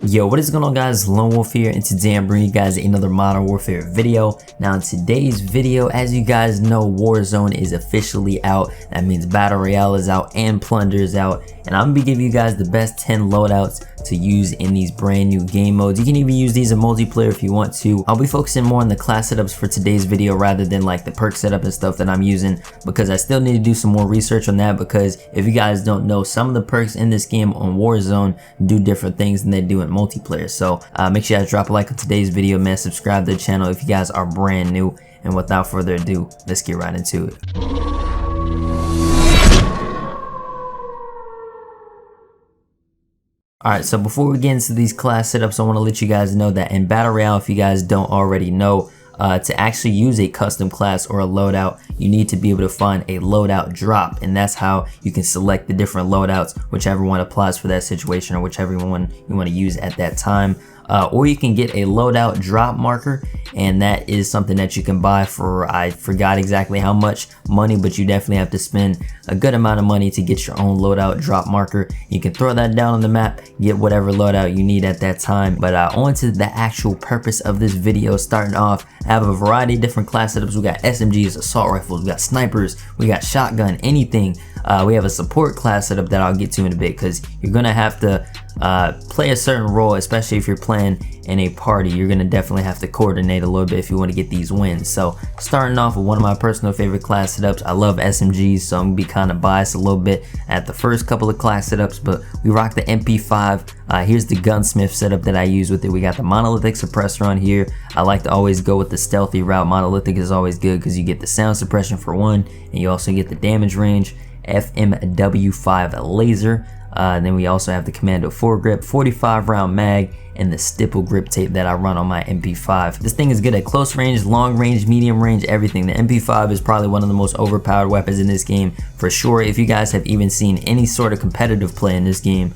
Yo, what is going on, guys? Lone Wolf here, and today I'm bringing you guys another Modern Warfare video. Now in today's video, as you guys know, Warzone is officially out. That means Battle Royale is out and Plunder is out, and I'm gonna be giving you guys the best 10 loadouts to use in these brand new game modes. You can even use these in multiplayer if you want to. I'll be focusing more on the class setups for today's video rather than like the perk setup and stuff that I'm using, because I still need to do some more research on that, because if you guys don't know, some of the perks in this game on Warzone do different things than they do in multiplayer. So make sure you guys drop a like on today's video, man. Subscribe to the channel if you guys are brand new, and without further ado, let's get right into it. Alright, so before we get into these class setups, I want to let you guys know that in Battle Royale, if you guys don't already know, to actually use a custom class or a loadout, you need to be able to find a loadout drop, and that's how you can select the different loadouts, whichever one applies for that situation or whichever one you want to use at that time. Or you can get a loadout drop marker, and that is something that you can buy for, I forgot exactly how much money, but you definitely have to spend a good amount of money to get your own loadout drop marker. You can throw that down on the map, get whatever loadout you need at that time. But on to the actual purpose of this video. Starting off, I have a variety of different class setups. We got SMGs, assault rifles, we got snipers, we got shotgun, anything. We have a support class setup that I'll get to in a bit, because you're gonna have to play a certain role, especially if you're playing in a party. You're gonna definitely have to coordinate a little bit if you want to get these wins. So starting off with one of my personal favorite class setups, I love SMGs, so I'm gonna be kind of biased a little bit at the first couple of class setups, but we rock the MP5. Here's the gunsmith setup that I use with it. We got the monolithic suppressor on here. I like to always go with the stealthy route. Monolithic is always good because you get the sound suppression for one, and you also get the damage range. FMW5 laser. Then we also have the Commando foregrip, 45 round mag, and the stipple grip tape that I run on my MP5. This thing is good at close range, long range, medium range, everything. The MP5 is probably one of the most overpowered weapons in this game for sure. If you guys have even seen any sort of competitive play in this game,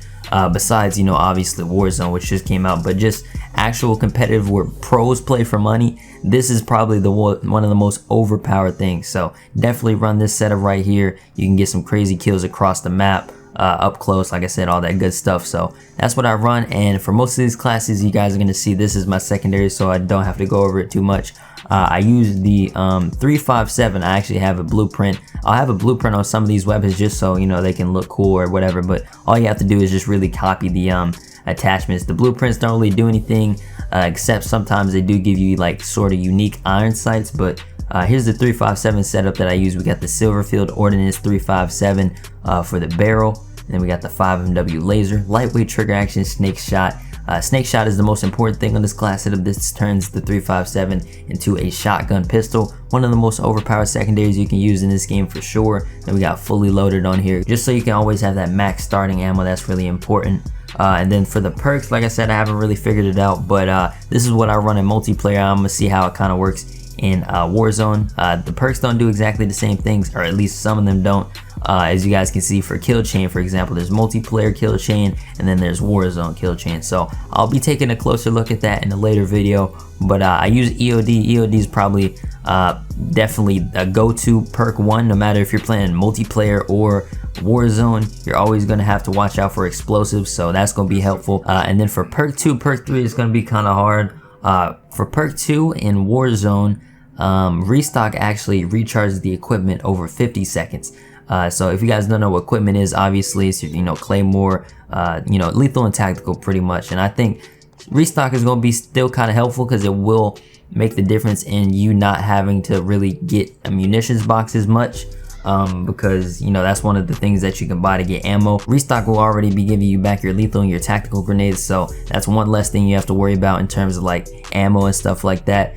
besides, you know, obviously Warzone, which just came out, but just actual competitive where pros play for money, this is probably the one of the most overpowered things. So definitely run this setup right here. You can get some crazy kills across the map, up close, like I said, all that good stuff. So that's what I run, and for most of these classes, you guys are going to see this is my secondary, so I don't have to go over it too much. I use the 357. I actually have a blueprint. I'll have a blueprint on some of these weapons just so, you know, they can look cool or whatever, but all you have to do is just really copy the attachments. The blueprints don't really do anything, except sometimes they do give you like sort of unique iron sights. But here's the 357 setup that I use. We got the Silverfield Ordnance 357 for the barrel, and then we got the 5MW laser, lightweight trigger action, snake shot. Snake shot is the most important thing on this class setup. This turns the 357 into a shotgun pistol, one of the most overpowered secondaries you can use in this game for sure. Then we got fully loaded on here, just so you can always have that max starting ammo. That's really important. And then for the perks, like I said, I haven't really figured it out, but this is what I run in multiplayer. I'm gonna see how it kind of works in Warzone. The perks don't do exactly the same things, or at least some of them don't. As you guys can see, for kill chain, for example, there's multiplayer kill chain, and then there's Warzone kill chain. So I'll be taking a closer look at that in a later video. But I use EOD. EOD is probably definitely a go-to perk one, no matter if you're playing multiplayer or Warzone. You're always going to have to watch out for explosives, so that's going to be helpful. And then for perk 2, perk 3 is going to be kind of hard. For perk 2 in Warzone, restock actually recharges the equipment over 50 seconds. So if you guys don't know what equipment is, obviously it's, you know, Claymore, you know, lethal and tactical pretty much. And I think restock is going to be still kind of helpful, because it will make the difference in you not having to really get a munitions box as much. Because, you know, that's one of the things that you can buy to get ammo. Restock will already be giving you back your lethal and your tactical grenades, so that's one less thing you have to worry about in terms of like ammo and stuff like that.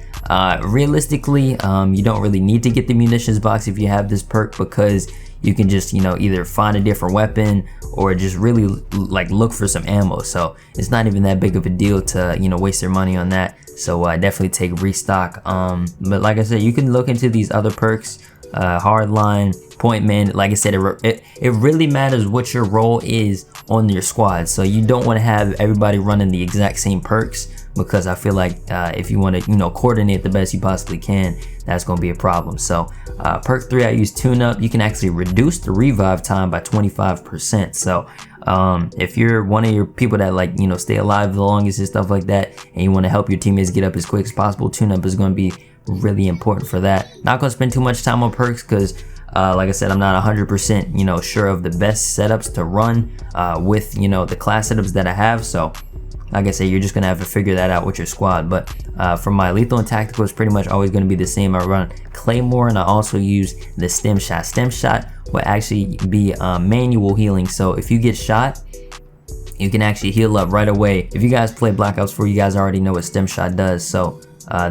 Realistically, you don't really need to get the munitions box if you have this perk, because you can just, you know, either find a different weapon or just really like look for some ammo. So it's not even that big of a deal to, you know, waste your money on that. So definitely take restock. But like I said, you can look into these other perks. Hardline, point man, like I said, it really matters what your role is on your squad. So you don't want to have everybody running the exact same perks, because I feel like if you want to, you know, coordinate the best you possibly can, that's going to be a problem. So perk 3, I use tune up. You can actually reduce the revive time by 25%. So If you're one of your people that like, you know, stay alive the longest and stuff like that, and you want to help your teammates get up as quick as possible, tune-up is going to be really important for that. Not going to spend too much time on perks because like I said, I'm not 100%, you know, sure of the best setups to run with, you know, the class setups that I have. So like I said, you're just gonna have to figure that out with your squad. But for my lethal and tactical, it's pretty much always gonna be the same. I run Claymore, and I also use the stem shot. Stem shot will actually be manual healing. So if you get shot, you can actually heal up right away. If you guys play Black Ops 4, you guys already know what stem shot does. So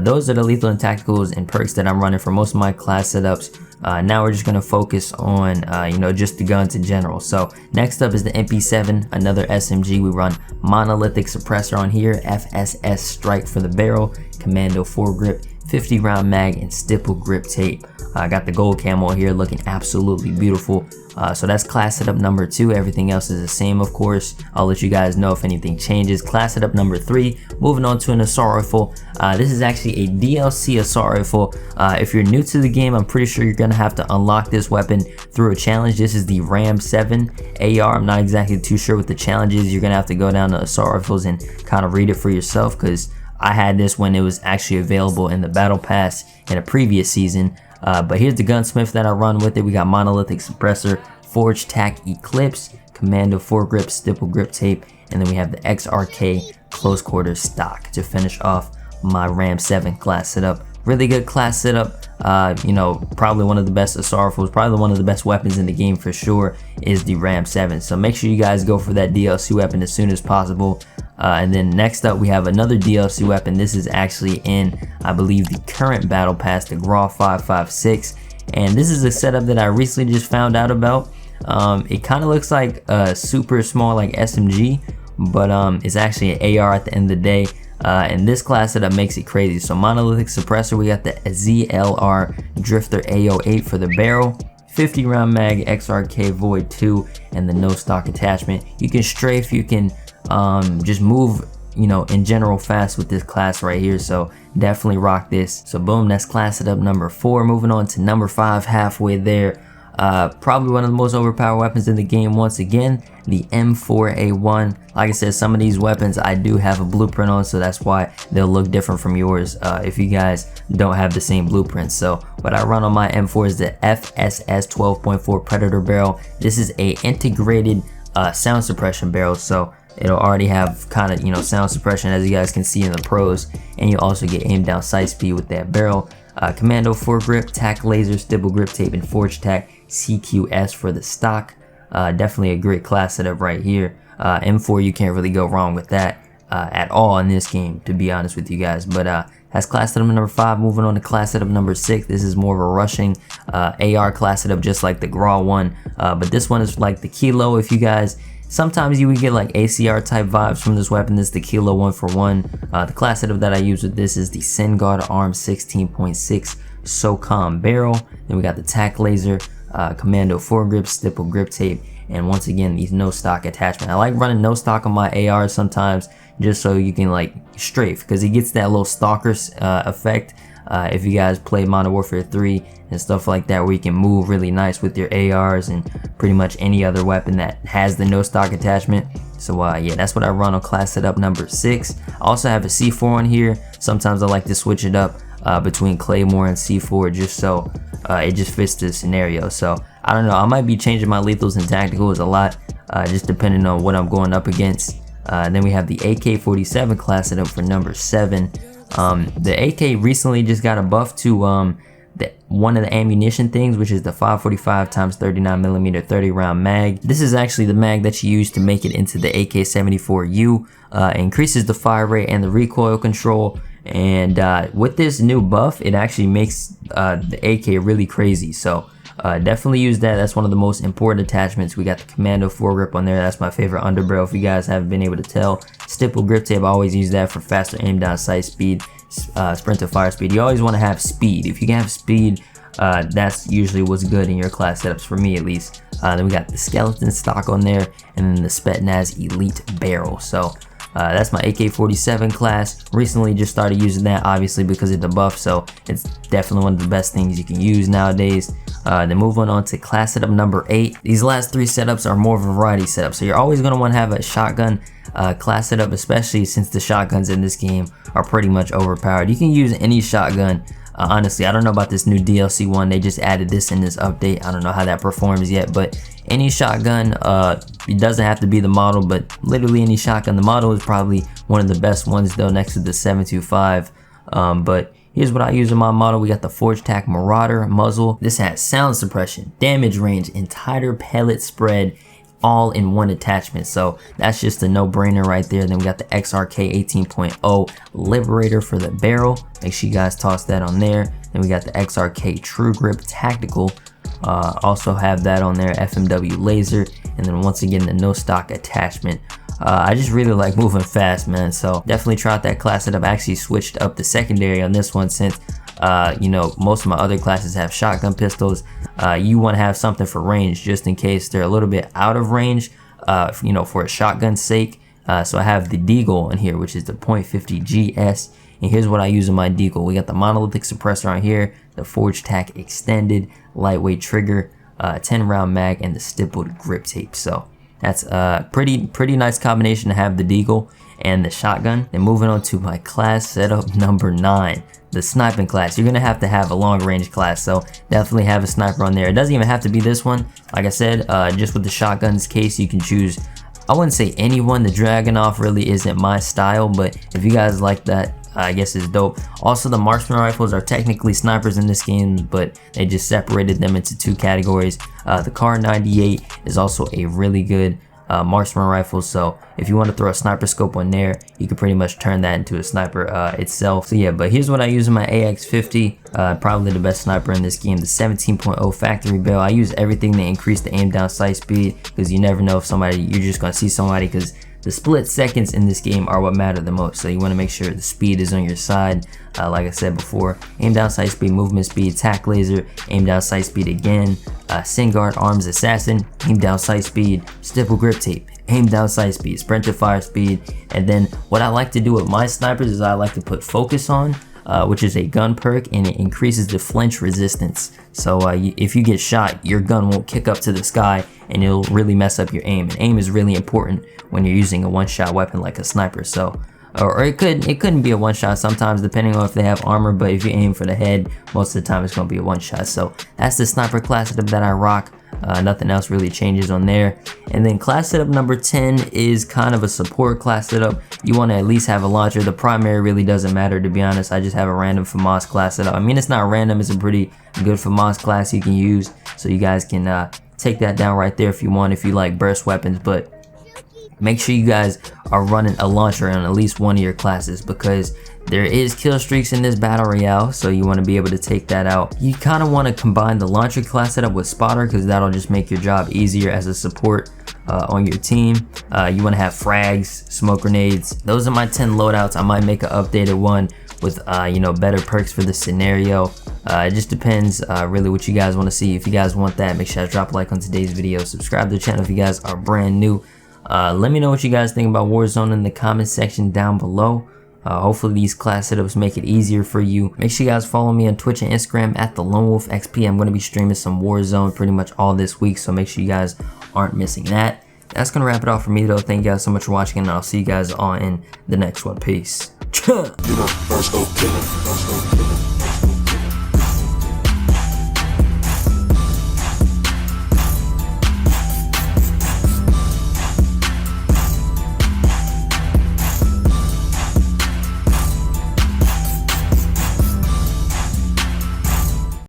those are the lethal and tacticals and perks that I'm running for most of my class setups. Now we're just going to focus on, you know, just the guns in general. So next up is the MP7, another SMG. We run monolithic suppressor on here, FSS strike for the barrel, commando foregrip, 50 round mag, and stipple grip tape. I got the gold camo here looking absolutely beautiful. So that's class setup number 2. Everything else is the same, of course. I'll let you guys know if anything changes. Class setup number 3, moving on to an assault rifle. This is actually a DLC assault rifle. If you're new to the game, I'm pretty sure you're gonna have to unlock this weapon through a challenge. This is the Ram 7 AR. I'm not exactly too sure what the challenge is. You're gonna have to go down to assault rifles and kind of read it for yourself, because I had this when it was actually available in the battle pass in a previous season. But here's the gunsmith that I run with it. We got monolithic suppressor, forge tack eclipse, commando foregrip, stipple grip tape, and then we have the XRK close quarters stock to finish off my Ram 7 class setup. Really good class setup. You know, probably one of the best assault rifles, probably one of the best weapons in the game for sure is the Ram 7. So make sure you guys go for that DLC weapon as soon as possible. And then next up we have another DLC weapon. This is actually in, I believe, the current battle pass, the GRAW 556, and this is a setup that I recently just found out about. It kind of looks like a super small like SMG, but it's actually an AR at the end of the day. And this class setup makes it crazy. So monolithic suppressor, we got the ZLR Drifter AO8 for the barrel, 50 round mag, XRK Void 2, and the no stock attachment. You can strafe, you can just move, you know, in general fast with this class right here. So definitely rock this. So boom, that's class setup number 4. Moving on to number 5, halfway there. Probably one of the most overpowered weapons in the game once again, the M4A1. Like I said, some of these weapons I do have a blueprint on, so that's why they'll look different from yours if you guys don't have the same blueprint. So what I run on my M4 is the FSS 12.4 Predator barrel. This is a integrated sound suppression barrel, so it'll already have kind of, you know, sound suppression, as you guys can see in the pros, and you also get aim down sight speed with that barrel. Commando foregrip, tack laser, stipple grip tape, and forge tack CQS for the stock. Definitely a great class setup right here. M4, you can't really go wrong with that at all in this game, to be honest with you guys. But that's class setup number 5. Moving on to class setup number 6. This is more of a rushing AR class setup, just like the GRAW one. But this one is like the Kilo. If you guys, sometimes you would get like ACR type vibes from this weapon. This is the Kilo 1-for-1. The class setup that I use with this is the Senguard Arm 16.6 SOCOM barrel. Then we got the tack laser, commando foregrip, stipple grip tape, and once again these no stock attachment. I like running no stock on my AR sometimes, just so you can like strafe, because it gets that little stalker effect. If you guys play Modern Warfare 3 and stuff like that, where you can move really nice with your ARs and pretty much any other weapon that has the no stock attachment. So yeah, that's what I run on class setup number 6. I also have a C4 on here. Sometimes I like to switch it up between Claymore and C4, just so it just fits the scenario. So I don't know, I might be changing my lethals and tacticals a lot, just depending on what I'm going up against. Then we have the AK-47 class setup for number 7. The AK recently just got a buff to one of the ammunition things, which is the 545 x 39mm 30 round mag. This is actually the mag that you use to make it into the AK-74U. Increases the fire rate and the recoil control. And with this new buff, it actually makes the AK really crazy. So definitely use that. That's one of the most important attachments. We got the commando foregrip on there. That's my favorite underbarrel, if you guys haven't been able to tell. Stipple grip tape, I always use that for faster aim down sight speed, sprint to fire speed. You always want to have speed. If you can have speed, that's usually what's good in your class setups, for me at least. Then we got the skeleton stock on there, and then the Spetsnaz elite barrel. So That's my AK-47 class. Recently just started using that, obviously because of the buff, so it's definitely one of the best things you can use nowadays. Then moving on to class setup number 8. These last 3 setups are more of a variety setup, so you're always going to want to have a shotgun class setup, especially since the shotguns in this game are pretty much overpowered. You can use any shotgun. Honestly, I don't know about this new DLC one. They just added this in this update. I don't know how that performs yet, but any shotgun, it doesn't have to be the model, but literally any shotgun. The model is probably one of the best ones though, next to the 725. But here's what I use in my model. We got the Forge Tac Marauder muzzle. This has sound suppression, damage range, and tighter pellet spread, all in one attachment, so that's just a no-brainer right there. Then we got the XRK 18.0 Liberator for the barrel. Make sure you guys toss that on there. Then we got the XRK True Grip Tactical. Also have that on there, FMW Laser, and then once again the no stock attachment. I just really like moving fast, man, so definitely try out that class setup. I actually switched up the secondary on this one since you know, most of my other classes have shotgun pistols. You want to have something for range just in case they're a little bit out of range, you know, for a shotgun's sake. So I have the Deagle in here, which is the .50 GS, and here's what I use in my Deagle. We got the monolithic suppressor on here, the Forge Tac extended lightweight trigger, 10 round mag, and the stippled grip tape. So that's a pretty nice combination to have the Deagle and the shotgun. And moving on to my class setup number 9, the sniping class. You're gonna have to have a long range class, so definitely have a sniper on there. It doesn't even have to be this one. Like I said, just with the shotguns case, you can choose, I wouldn't say anyone. The Dragunov really isn't my style, but if you guys like that, I guess it's dope. Also, the marksman rifles are technically snipers in this game, but they just separated them into 2 categories. The Kar-98 is also a really good marksman rifle, so if you want to throw a sniper scope on there, you can pretty much turn that into a sniper itself. So yeah, but here's what I use in my AX50, probably the best sniper in this game, the 17.0 factory barrel. I use everything to increase the aim down sight speed, because you never know if you're just gonna see somebody, because the split seconds in this game are what matter the most. So you want to make sure the speed is on your side. Like I said before, aim down sight speed, movement speed, tac laser, aim down sight speed again, Singard arms assassin, aim down sight speed, stipple grip tape, aim down sight speed, sprint to fire speed. And then what I like to do with my snipers is I like to put focus on, which is a gun perk, and it increases the flinch resistance. So if you get shot, your gun won't kick up to the sky and it'll really mess up your aim. And aim is really important when you're using a one-shot weapon like a sniper. So or it couldn't be a one-shot sometimes, depending on if they have armor, but if you aim for the head, most of the time it's going to be a one-shot. So that's the sniper class setup that I rock. Nothing else really changes on there. And then class setup number 10 is kind of a support class setup. You want to at least have a launcher. The primary really doesn't matter, to be honest. I just have a random FAMAS class setup. I mean, it's not random, it's a pretty good FAMAS class you can use, so you guys can take that down right there if you want, if you like burst weapons. But make sure you guys are running a launcher on at least one of your classes, because there is kill streaks in this battle royale, so you want to be able to take that out. You kind of want to combine the launcher class setup with spotter, because that'll just make your job easier as a support on your team. You want to have frags, smoke grenades. Those are my 10 loadouts. I might make an updated one with you know, better perks for the scenario. It just depends really what you guys want to see. If you guys want that, make sure to drop a like on today's video. Subscribe to the channel if you guys are brand new. Let me know what you guys think about Warzone in the comment section down below. Hopefully these class setups make it easier for you. Make sure you guys follow me on Twitch and Instagram at the LoneWolfXP. I'm going to be streaming some Warzone pretty much all this week, so make sure you guys aren't missing that. That's going to wrap it off for me though. Thank you guys so much for watching, and I'll see you guys all in the next one. Peace.